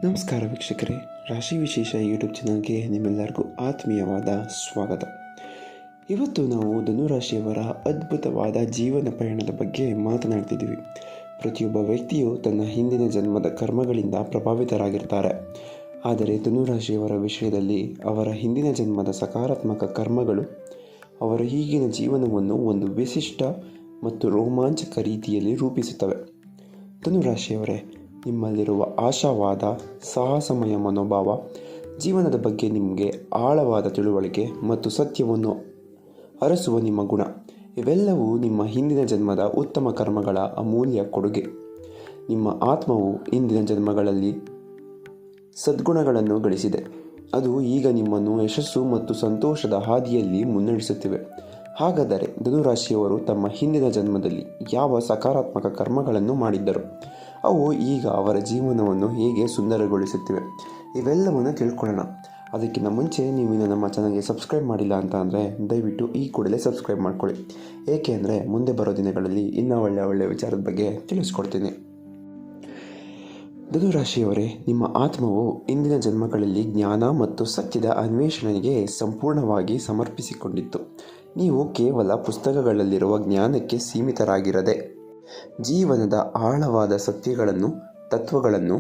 ನಮಸ್ಕಾರ ವೀಕ್ಷಕರೇ, ರಾಶಿ ವಿಶೇಷ ಯೂಟ್ಯೂಬ್ ಚಾನಲ್ಗೆ ನಿಮ್ಮೆಲ್ಲರಿಗೂ ಆತ್ಮೀಯವಾದ ಸ್ವಾಗತ. ಇವತ್ತು ನಾವು ಧನುರಾಶಿಯವರ ಅದ್ಭುತವಾದ ಜೀವನ ಪಯಣದ ಬಗ್ಗೆ ಮಾತನಾಡ್ತಿದ್ದೀವಿ. ಪ್ರತಿಯೊಬ್ಬ ವ್ಯಕ್ತಿಯು ತನ್ನ ಹಿಂದಿನ ಜನ್ಮದ ಕರ್ಮಗಳಿಂದ ಪ್ರಭಾವಿತರಾಗಿರ್ತಾರೆ. ಆದರೆ ಧನುರಾಶಿಯವರ ವಿಷಯದಲ್ಲಿ ಅವರ ಹಿಂದಿನ ಜನ್ಮದ ಸಕಾರಾತ್ಮಕ ಕರ್ಮಗಳು ಅವರ ಈಗಿನ ಜೀವನವನ್ನು ಒಂದು ವಿಶಿಷ್ಟ ಮತ್ತು ರೋಮಾಂಚಕ ರೀತಿಯಲ್ಲಿ ರೂಪಿಸುತ್ತವೆ. ಧನುರಾಶಿಯವರೇ, ನಿಮ್ಮಲ್ಲಿರುವ ಆಶಾವಾದ, ಸಾಹಸಮಯ ಮನೋಭಾವ, ಜೀವನದ ಬಗ್ಗೆ ನಿಮಗೆ ಆಳವಾದ ತಿಳುವಳಿಕೆ ಮತ್ತು ಸತ್ಯವನ್ನು ಅರಸುವ ನಿಮ್ಮ ಗುಣ ಇವೆಲ್ಲವೂ ನಿಮ್ಮ ಹಿಂದಿನ ಜನ್ಮದ ಉತ್ತಮ ಕರ್ಮಗಳ ಅಮೂಲ್ಯ ಕೊಡುಗೆ. ನಿಮ್ಮ ಆತ್ಮವು ಹಿಂದಿನ ಜನ್ಮಗಳಲ್ಲಿ ಸದ್ಗುಣಗಳನ್ನು ಗಳಿಸಿದೆ. ಅದು ಈಗ ನಿಮ್ಮನ್ನು ಯಶಸ್ಸು ಮತ್ತು ಸಂತೋಷದ ಹಾದಿಯಲ್ಲಿ ಮುನ್ನಡೆಸುತ್ತಿವೆ. ಹಾಗಾದರೆ ಧನುರಾಶಿಯವರು ತಮ್ಮ ಹಿಂದಿನ ಜನ್ಮದಲ್ಲಿ ಯಾವ ಸಕಾರಾತ್ಮಕ ಕರ್ಮಗಳನ್ನು ಮಾಡಿದ್ದರು? ಅವು ಈಗ ಅವರ ಜೀವನವನ್ನು ಹೇಗೆ ಸುಂದರಗೊಳಿಸುತ್ತಿವೆ? ಇವೆಲ್ಲವನ್ನು ತಿಳ್ಕೊಳ್ಳೋಣ. ಅದಕ್ಕಿಂತ ಮುಂಚೆ ನೀವು ನಮ್ಮ ಚಾನಲ್ಗೆ ಸಬ್ಸ್ಕ್ರೈಬ್ ಮಾಡಿಲ್ಲ ಅಂತ ಅಂದರೆ ದಯವಿಟ್ಟು ಈ ಕೂಡಲೇ ಸಬ್ಸ್ಕ್ರೈಬ್ ಮಾಡ್ಕೊಳ್ಳಿ. ಏಕೆ ಅಂದರೆ ಮುಂದೆ ಬರೋ ದಿನಗಳಲ್ಲಿ ಇನ್ನೂ ಒಳ್ಳೆಯ ವಿಚಾರದ ಬಗ್ಗೆ ತಿಳಿಸ್ಕೊಡ್ತೀನಿ. ಧನುರಾಶಿಯವರೇ, ನಿಮ್ಮ ಆತ್ಮವು ಇಂದಿನ ಜನ್ಮಗಳಲ್ಲಿ ಜ್ಞಾನ ಮತ್ತು ಸತ್ಯದ ಅನ್ವೇಷಣೆಗೆ ಸಂಪೂರ್ಣವಾಗಿ ಸಮರ್ಪಿಸಿಕೊಂಡಿತ್ತು. ನೀವು ಕೇವಲ ಪುಸ್ತಕಗಳಲ್ಲಿರುವ ಜ್ಞಾನಕ್ಕೆ ಸೀಮಿತರಾಗಿರದೆ ಜೀವನದ ಆಳವಾದ ಸತ್ಯಗಳನ್ನು, ತತ್ವಗಳನ್ನು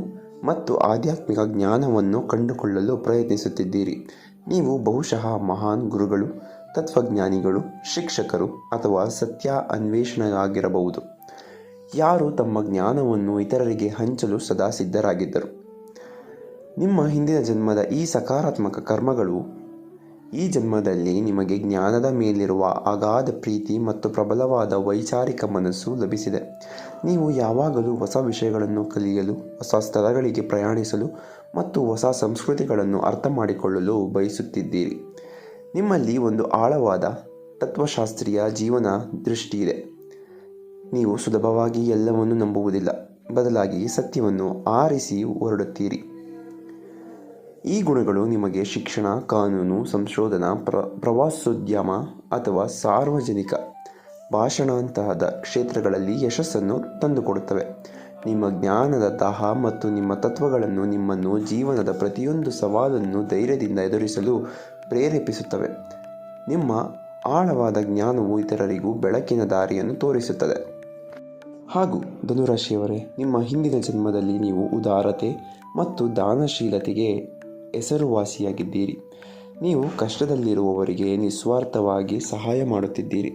ಮತ್ತು ಆಧ್ಯಾತ್ಮಿಕ ಜ್ಞಾನವನ್ನು ಕಂಡುಕೊಳ್ಳಲು ಪ್ರಯತ್ನಿಸುತ್ತಿದ್ದೀರಿ. ನೀವು ಬಹುಶಃ ಮಹಾನ್ ಗುರುಗಳು, ತತ್ವಜ್ಞಾನಿಗಳು, ಶಿಕ್ಷಕರು ಅಥವಾ ಸತ್ಯ ಅನ್ವೇಷಣೆಯಾಗಿರಬಹುದು, ಯಾರು ತಮ್ಮ ಜ್ಞಾನವನ್ನು ಇತರರಿಗೆ ಹಂಚಲು ಸದಾ ಸಿದ್ಧರಾಗಿದ್ದರು. ನಿಮ್ಮ ಹಿಂದಿನ ಜನ್ಮದ ಈ ಸಕಾರಾತ್ಮಕ ಕರ್ಮಗಳು ಈ ಜನ್ಮದಲ್ಲಿ ನಿಮಗೆ ಜ್ಞಾನದ ಮೇಲಿರುವ ಅಗಾಧ ಪ್ರೀತಿ ಮತ್ತು ಪ್ರಬಲವಾದ ವೈಚಾರಿಕ ಮನಸ್ಸು ಲಭಿಸಿದೆ. ನೀವು ಯಾವಾಗಲೂ ಹೊಸ ವಿಷಯಗಳನ್ನು ಕಲಿಯಲು, ಹೊಸ ಸ್ಥಳಗಳಿಗೆ ಪ್ರಯಾಣಿಸಲು ಮತ್ತು ಹೊಸ ಸಂಸ್ಕೃತಿಗಳನ್ನು ಅರ್ಥ ಮಾಡಿಕೊಳ್ಳಲು ಬಯಸುತ್ತಿದ್ದೀರಿ. ನಿಮ್ಮಲ್ಲಿ ಒಂದು ಆಳವಾದ ತತ್ವಶಾಸ್ತ್ರೀಯ ಜೀವನ ದೃಷ್ಟಿ ಇದೆ. ನೀವು ಸುಲಭವಾಗಿ ಎಲ್ಲವನ್ನೂ ನಂಬುವುದಿಲ್ಲ, ಬದಲಾಗಿ ಸತ್ಯವನ್ನು ಆರಿಸಿ ಹೊರಡುತ್ತೀರಿ. ಈ ಗುಣಗಳು ನಿಮಗೆ ಶಿಕ್ಷಣ, ಕಾನೂನು, ಸಂಶೋಧನಾ, ಪ್ರವಾಸೋದ್ಯಮ ಅಥವಾ ಸಾರ್ವಜನಿಕ ಭಾಷಣಂತಹದ ಕ್ಷೇತ್ರಗಳಲ್ಲಿ ಯಶಸ್ಸನ್ನು ತಂದುಕೊಡುತ್ತವೆ. ನಿಮ್ಮ ಜ್ಞಾನದ ದಾಹ ಮತ್ತು ನಿಮ್ಮ ತತ್ವಗಳನ್ನು ನಿಮ್ಮನ್ನು ಜೀವನದ ಪ್ರತಿಯೊಂದು ಸವಾಲನ್ನು ಧೈರ್ಯದಿಂದ ಎದುರಿಸಲು ಪ್ರೇರೇಪಿಸುತ್ತವೆ. ನಿಮ್ಮ ಆಳವಾದ ಜ್ಞಾನವು ಇತರರಿಗೂ ಬೆಳಕಿನ ದಾರಿಯನ್ನು ತೋರಿಸುತ್ತದೆ. ಹಾಗೂ ಧನುರಾಶಿಯವರೇ, ನಿಮ್ಮ ಹಿಂದಿನ ಜನ್ಮದಲ್ಲಿ ನೀವು ಉದಾರತೆ ಮತ್ತು ದಾನಶೀಲತೆಗೆ ಹೆಸರುವಾಸಿಯಾಗಿದ್ದೀರಿ. ನೀವು ಕಷ್ಟದಲ್ಲಿರುವವರಿಗೆ ನಿಸ್ವಾರ್ಥವಾಗಿ ಸಹಾಯ ಮಾಡುತ್ತಿದ್ದೀರಿ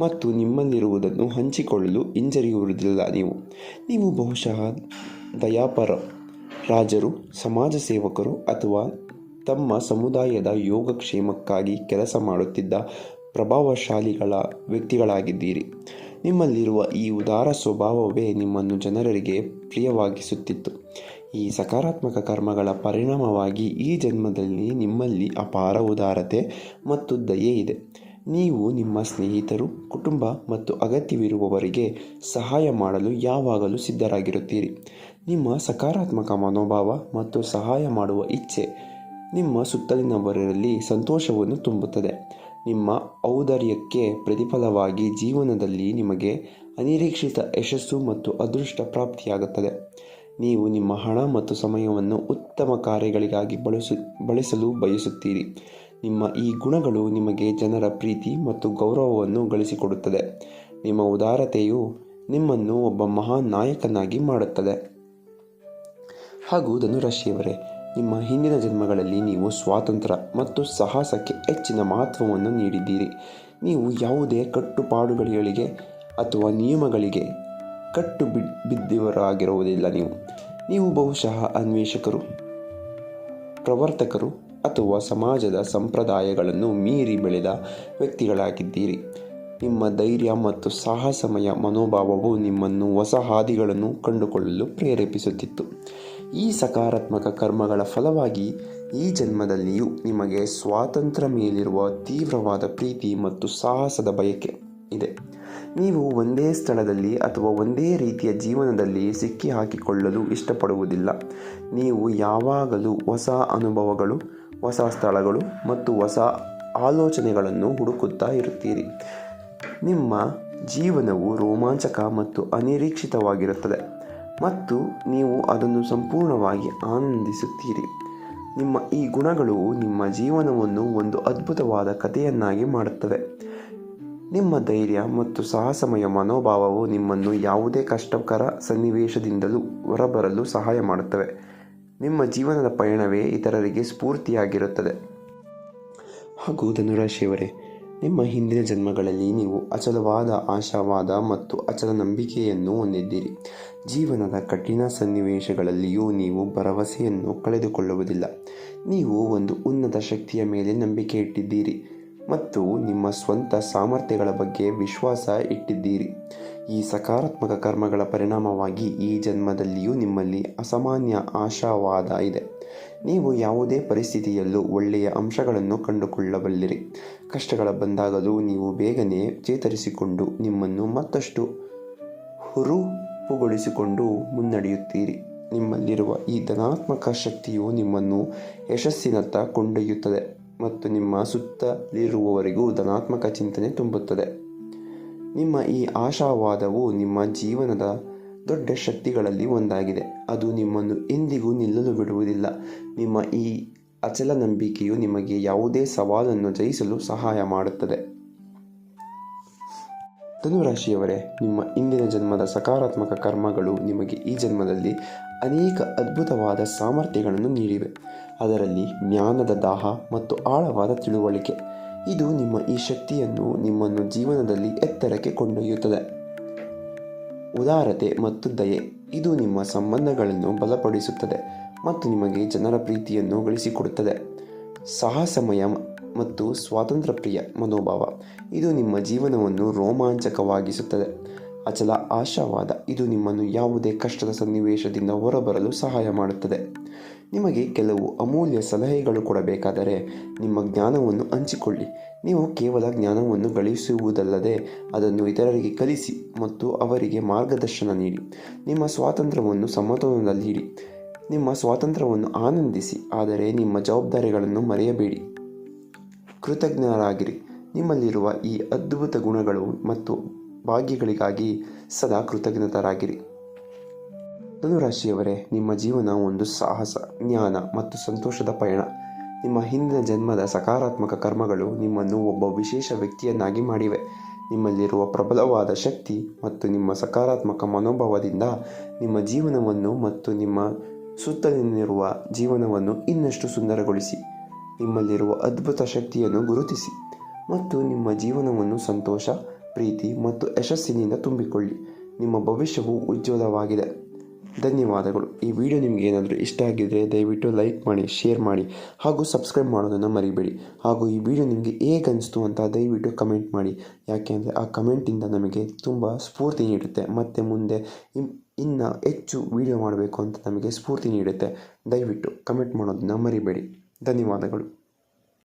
ಮತ್ತು ನಿಮ್ಮಲ್ಲಿರುವುದನ್ನು ಹಂಚಿಕೊಳ್ಳಲು ಹಿಂಜರಿಯುವುದಿಲ್ಲ. ನೀವು ಬಹುಶಃ ದಯಾಪರ ರಾಜರು, ಸಮಾಜ ಸೇವಕರು ಅಥವಾ ತಮ್ಮ ಸಮುದಾಯದ ಯೋಗಕ್ಷೇಮಕ್ಕಾಗಿ ಕೆಲಸ ಮಾಡುತ್ತಿದ್ದ ಪ್ರಭಾವಶಾಲಿಗಳ ವ್ಯಕ್ತಿಗಳಾಗಿದ್ದೀರಿ. ನಿಮ್ಮಲ್ಲಿರುವ ಈ ಉದಾರ ಸ್ವಭಾವವೇ ನಿಮ್ಮನ್ನು ಜನರಿಗೆ ಪ್ರಿಯವಾಗಿಸುತ್ತಿತ್ತು. ಈ ಸಕಾರಾತ್ಮಕ ಕರ್ಮಗಳ ಪರಿಣಾಮವಾಗಿ ಈ ಜನ್ಮದಲ್ಲಿ ನಿಮ್ಮಲ್ಲಿ ಅಪಾರ ಉದಾರತೆ ಮತ್ತು ದಯೆ ಇದೆ. ನೀವು ನಿಮ್ಮ ಸ್ನೇಹಿತರು, ಕುಟುಂಬ ಮತ್ತು ಅಗತ್ಯವಿರುವವರಿಗೆ ಸಹಾಯ ಮಾಡಲು ಯಾವಾಗಲೂ ಸಿದ್ಧರಾಗಿರುತ್ತೀರಿ. ನಿಮ್ಮ ಸಕಾರಾತ್ಮಕ ಮನೋಭಾವ ಮತ್ತು ಸಹಾಯ ಮಾಡುವ ಇಚ್ಛೆ ನಿಮ್ಮ ಸುತ್ತಲಿನವರಲ್ಲಿ ಸಂತೋಷವನ್ನು ತುಂಬುತ್ತದೆ. ನಿಮ್ಮ ಔದಾರ್ಯಕ್ಕೆ ಪ್ರತಿಫಲವಾಗಿ ಜೀವನದಲ್ಲಿ ನಿಮಗೆ ಅನಿರೀಕ್ಷಿತ ಯಶಸ್ಸು ಮತ್ತು ಅದೃಷ್ಟ ಪ್ರಾಪ್ತಿಯಾಗುತ್ತದೆ. ನೀವು ನಿಮ್ಮ ಹಣ ಮತ್ತು ಸಮಯವನ್ನು ಉತ್ತಮ ಕಾರ್ಯಗಳಿಗಾಗಿ ಬಳಸಲು ಬಯಸುತ್ತೀರಿ. ನಿಮ್ಮ ಈ ಗುಣಗಳು ನಿಮಗೆ ಜನರ ಪ್ರೀತಿ ಮತ್ತು ಗೌರವವನ್ನು ಗಳಿಸಿಕೊಡುತ್ತದೆ. ನಿಮ್ಮ ಉದಾರತೆಯು ನಿಮ್ಮನ್ನು ಒಬ್ಬ ಮಹಾನ್ ನಾಯಕನಾಗಿ ಮಾಡುತ್ತದೆ. ಹಾಗೂ ಧನುರಾಶಿಯವರೇ, ನಿಮ್ಮ ಹಿಂದಿನ ಜನ್ಮಗಳಲ್ಲಿ ನೀವು ಸ್ವಾತಂತ್ರ್ಯ ಮತ್ತು ಸಾಹಸಕ್ಕೆ ಹೆಚ್ಚಿನ ಮಹತ್ವವನ್ನು ನೀಡಿದ್ದೀರಿ. ನೀವು ಯಾವುದೇ ಕಟ್ಟುಪಾಡುಗಳಿಗೆ ಅಥವಾ ನಿಯಮಗಳಿಗೆ ಬಿದ್ದವರಾಗಿರುವುದಿಲ್ಲ. ನೀವು ಬಹುಶಃ ಅನ್ವೇಷಕರು, ಪ್ರವರ್ತಕರು ಅಥವಾ ಸಮಾಜದ ಸಂಪ್ರದಾಯಗಳನ್ನು ಮೀರಿ ಬೆಳೆದ ವ್ಯಕ್ತಿಗಳಾಗಿದ್ದೀರಿ. ನಿಮ್ಮ ಧೈರ್ಯ ಮತ್ತು ಸಾಹಸಮಯ ಮನೋಭಾವವು ನಿಮ್ಮನ್ನು ಹೊಸ ಹಾದಿಗಳನ್ನು ಕಂಡುಕೊಳ್ಳಲು ಪ್ರೇರೇಪಿಸುತ್ತಿತ್ತು. ಈ ಸಕಾರಾತ್ಮಕ ಕರ್ಮಗಳ ಫಲವಾಗಿ ಈ ಜನ್ಮದಲ್ಲಿಯೂ ನಿಮಗೆ ಸ್ವಾತಂತ್ರ್ಯ ಮೇಲಿರುವ ತೀವ್ರವಾದ ಪ್ರೀತಿ ಮತ್ತು ಸಾಹಸದ ಬಯಕೆ ಇದೆ. ನೀವು ಒಂದೇ ಸ್ಥಳದಲ್ಲಿ ಅಥವಾ ಒಂದೇ ರೀತಿಯ ಜೀವನದಲ್ಲಿ ಸಿಕ್ಕಿಹಾಕಿಕೊಳ್ಳಲು ಇಷ್ಟಪಡುವುದಿಲ್ಲ. ನೀವು ಯಾವಾಗಲೂ ಹೊಸ ಅನುಭವಗಳು, ಹೊಸ ಸ್ಥಳಗಳು ಮತ್ತು ಹೊಸ ಆಲೋಚನೆಗಳನ್ನು ಹುಡುಕುತ್ತಾ ಇರುತ್ತೀರಿ. ನಿಮ್ಮ ಜೀವನವು ರೋಮಾಂಚಕ ಮತ್ತು ಅನಿರೀಕ್ಷಿತವಾಗಿರುತ್ತದೆ. ಮತ್ತು ನೀವು ಅದನ್ನು ಸಂಪೂರ್ಣವಾಗಿ ಆನಂದಿಸುತ್ತೀರಿ. ನಿಮ್ಮ ಈ ಗುಣಗಳು ನಿಮ್ಮ ಜೀವನವನ್ನು ಒಂದು ಅದ್ಭುತವಾದ ಕಥೆಯನ್ನಾಗಿ ಮಾಡುತ್ತವೆ. ನಿಮ್ಮ ಧೈರ್ಯ ಮತ್ತು ಸಾಹಸಮಯ ಮನೋಭಾವವು ನಿಮ್ಮನ್ನು ಯಾವುದೇ ಕಷ್ಟಕರ ಸನ್ನಿವೇಶದಿಂದಲೂ ಹೊರಬರಲು ಸಹಾಯ ಮಾಡುತ್ತವೆ. ನಿಮ್ಮ ಜೀವನದ ಪಯಣವೇ ಇತರರಿಗೆ ಸ್ಫೂರ್ತಿಯಾಗಿರುತ್ತದೆ. ಹಾಗೂ ಧನುರಾಶಿಯವರೇ, ನಿಮ್ಮ ಹಿಂದಿನ ಜನ್ಮಗಳಲ್ಲಿ ನೀವು ಅಚಲವಾದ ಆಶಾವಾದ ಮತ್ತು ಅಚಲ ನಂಬಿಕೆಯನ್ನು ಹೊಂದಿದ್ದೀರಿ. ಜೀವನದ ಕಠಿಣ ಸನ್ನಿವೇಶಗಳಲ್ಲಿಯೂ ನೀವು ಭರವಸೆಯನ್ನು ಕಳೆದುಕೊಳ್ಳುವುದಿಲ್ಲ. ನೀವು ಒಂದು ಉನ್ನತ ಶಕ್ತಿಯ ಮೇಲೆ ನಂಬಿಕೆ ಇಟ್ಟಿದ್ದೀರಿ ಮತ್ತು ನಿಮ್ಮ ಸ್ವಂತ ಸಾಮರ್ಥ್ಯಗಳ ಬಗ್ಗೆ ವಿಶ್ವಾಸ ಇಟ್ಟಿದ್ದೀರಿ. ಈ ಸಕಾರಾತ್ಮಕ ಕರ್ಮಗಳ ಪರಿಣಾಮವಾಗಿ ಈ ಜನ್ಮದಲ್ಲಿಯೂ ನಿಮ್ಮಲ್ಲಿ ಅಸಾಮಾನ್ಯ ಆಶಾವಾದ ಇದೆ. ನೀವು ಯಾವುದೇ ಪರಿಸ್ಥಿತಿಯಲ್ಲೂ ಒಳ್ಳೆಯ ಅಂಶಗಳನ್ನು ಕಂಡುಕೊಳ್ಳಬಲ್ಲಿರಿ. ಕಷ್ಟಗಳ ಬಂದಾಗಲೂ ನೀವು ಬೇಗನೆ ಚೇತರಿಸಿಕೊಂಡು ನಿಮ್ಮನ್ನು ಮತ್ತಷ್ಟು ಹುರುಪುಗೊಳಿಸಿಕೊಂಡು ಮುನ್ನಡೆಯುತ್ತೀರಿ. ನಿಮ್ಮಲ್ಲಿರುವ ಈ ಧನಾತ್ಮಕ ಶಕ್ತಿಯು ನಿಮ್ಮನ್ನು ಯಶಸ್ಸಿನತ್ತ ಕೊಂಡೊಯ್ಯುತ್ತದೆ ಮತ್ತು ನಿಮ್ಮ ಸುತ್ತಲಿರುವವರಿಗೂ ಧನಾತ್ಮಕ ಚಿಂತನೆ ತುಂಬುತ್ತದೆ. ನಿಮ್ಮ ಈ ಆಶಾವಾದವು ನಿಮ್ಮ ಜೀವನದ ದೊಡ್ಡ ಶಕ್ತಿಗಳಲ್ಲಿ ಒಂದಾಗಿದೆ. ಅದು ನಿಮ್ಮನ್ನು ಎಂದಿಗೂ ನಿಲ್ಲಲು ಬಿಡುವುದಿಲ್ಲ. ನಿಮ್ಮ ಈ ಅಚಲ ನಂಬಿಕೆಯು ನಿಮಗೆ ಯಾವುದೇ ಸವಾಲನ್ನು ಜಯಿಸಲು ಸಹಾಯ ಮಾಡುತ್ತದೆ. ಧನುರಾಶಿಯವರೇ, ನಿಮ್ಮ ಇಂದಿನ ಜನ್ಮದ ಸಕಾರಾತ್ಮಕ ಕರ್ಮಗಳು ನಿಮಗೆ ಈ ಜನ್ಮದಲ್ಲಿ ಅನೇಕ ಅದ್ಭುತವಾದ ಸಾಮರ್ಥ್ಯಗಳನ್ನು ನೀಡಿವೆ. ಅದರಲ್ಲಿ ಜ್ಞಾನದ ದಾಹ ಮತ್ತು ಆಳವಾದ ತಿಳುವಳಿಕೆ. ಇದು ನಿಮ್ಮ ಈ ಶಕ್ತಿಯನ್ನು ನಿಮ್ಮನ್ನು ಜೀವನದಲ್ಲಿ ಎತ್ತರಕ್ಕೆ ಕೊಂಡೊಯ್ಯುತ್ತದೆ. ಉದಾರತೆ ಮತ್ತು ದಯೆ. ಇದು ನಿಮ್ಮ ಸಂಬಂಧಗಳನ್ನು ಬಲಪಡಿಸುತ್ತದೆ ಮತ್ತು ನಿಮಗೆ ಜನರ ಪ್ರೀತಿಯನ್ನು ಗಳಿಸಿಕೊಡುತ್ತದೆ. ಸಾಹಸಮಯ ಮತ್ತು ಸ್ವಾತಂತ್ರ್ಯ ಪ್ರಿಯ ಮನೋಭಾವ. ಇದು ನಿಮ್ಮ ಜೀವನವನ್ನು ರೋಮಾಂಚಕವಾಗಿಸುತ್ತದೆ. ಅಚಲ ಆಶಾವಾದ. ಇದು ನಿಮ್ಮನ್ನು ಯಾವುದೇ ಕಷ್ಟದ ಸನ್ನಿವೇಶದಿಂದ ಹೊರಬರಲು ಸಹಾಯ ಮಾಡುತ್ತದೆ. ನಿಮಗೆ ಕೆಲವು ಅಮೂಲ್ಯ ಸಲಹೆಗಳು ಕೊಡಬೇಕಾದರೆ ನಿಮ್ಮ ಜ್ಞಾನವನ್ನು ಹಂಚಿಕೊಳ್ಳಿ. ನೀವು ಕೇವಲ ಜ್ಞಾನವನ್ನು ಗಳಿಸುವುದಲ್ಲದೆ ಅದನ್ನು ಇತರರಿಗೆ ಕಲಿಸಿ ಮತ್ತು ಅವರಿಗೆ ಮಾರ್ಗದರ್ಶನ ನೀಡಿ. ನಿಮ್ಮ ಸ್ವಾತಂತ್ರ್ಯವನ್ನು ಸಮತೋಲನದಲ್ಲಿಡಿ. ನಿಮ್ಮ ಸ್ವಾತಂತ್ರ್ಯವನ್ನು ಆನಂದಿಸಿ, ಆದರೆ ನಿಮ್ಮ ಜವಾಬ್ದಾರಿಗಳನ್ನು ಮರೆಯಬೇಡಿ. ಕೃತಜ್ಞರಾಗಿರಿ. ನಿಮ್ಮಲ್ಲಿರುವ ಈ ಅದ್ಭುತ ಗುಣಗಳು ಮತ್ತು ಭಾಗ್ಯಗಳಿಗಾಗಿ ಸದಾ ಕೃತಜ್ಞರಾಗಿರಿ. ಧನುರಾಶಿಯವರೇ, ನಿಮ್ಮ ಜೀವನ ಒಂದು ಸಾಹಸ, ಜ್ಞಾನ ಮತ್ತು ಸಂತೋಷದ ಪಯಣ. ನಿಮ್ಮ ಹಿಂದಿನ ಜನ್ಮದ ಸಕಾರಾತ್ಮಕ ಕರ್ಮಗಳು ನಿಮ್ಮನ್ನು ಒಬ್ಬ ವಿಶೇಷ ವ್ಯಕ್ತಿಯನ್ನಾಗಿ ಮಾಡಿವೆ. ನಿಮ್ಮಲ್ಲಿರುವ ಪ್ರಬಲವಾದ ಶಕ್ತಿ ಮತ್ತು ನಿಮ್ಮ ಸಕಾರಾತ್ಮಕ ಮನೋಭಾವದಿಂದ ನಿಮ್ಮ ಜೀವನವನ್ನು ಮತ್ತು ನಿಮ್ಮ ಸುತ್ತಲಿರುವ ಜೀವನವನ್ನು ಇನ್ನಷ್ಟು ಸುಂದರಗೊಳಿಸಿ. ನಿಮ್ಮಲ್ಲಿರುವ ಅದ್ಭುತ ಶಕ್ತಿಯನ್ನು ಗುರುತಿಸಿ ಮತ್ತು ನಿಮ್ಮ ಜೀವನವನ್ನು ಸಂತೋಷ, ಪ್ರೀತಿ ಮತ್ತು ಯಶಸ್ಸಿನಿಂದ ತುಂಬಿಕೊಳ್ಳಿ. ನಿಮ್ಮ ಭವಿಷ್ಯವು ಉಜ್ವಲವಾಗಿದೆ. ಧನ್ಯವಾದಗಳು. ಈ ವಿಡಿಯೋ ನಿಮಗೆ ಏನಾದರೂ ಇಷ್ಟ ಆಗಿದ್ದರೆ ದಯವಿಟ್ಟು ಲೈಕ್ ಮಾಡಿ, ಶೇರ್ ಮಾಡಿ ಹಾಗೂ ಸಬ್ಸ್ಕ್ರೈಬ್ ಮಾಡೋದನ್ನು ಮರಿಬೇಡಿ. ಹಾಗೂ ಈ ವಿಡಿಯೋ ನಿಮಗೆ ಹೇಗೆ ಅನಿಸ್ತು ಅಂತ ದಯವಿಟ್ಟು ಕಮೆಂಟ್ ಮಾಡಿ. ಯಾಕೆಂದರೆ ಆ ಕಮೆಂಟಿಂದ ನಮಗೆ ತುಂಬ ಸ್ಫೂರ್ತಿ ನೀಡುತ್ತೆ ಮತ್ತು ಮುಂದೆ ಇನ್ನು ಹೆಚ್ಚು ವಿಡಿಯೋ ಮಾಡಬೇಕು ಅಂತ ನಮಗೆ ಸ್ಫೂರ್ತಿ ನೀಡುತ್ತೆ. ದಯವಿಟ್ಟು ಕಮೆಂಟ್ ಮಾಡೋದನ್ನು ಮರಿಬೇಡಿ. ಧನ್ಯವಾದಗಳು.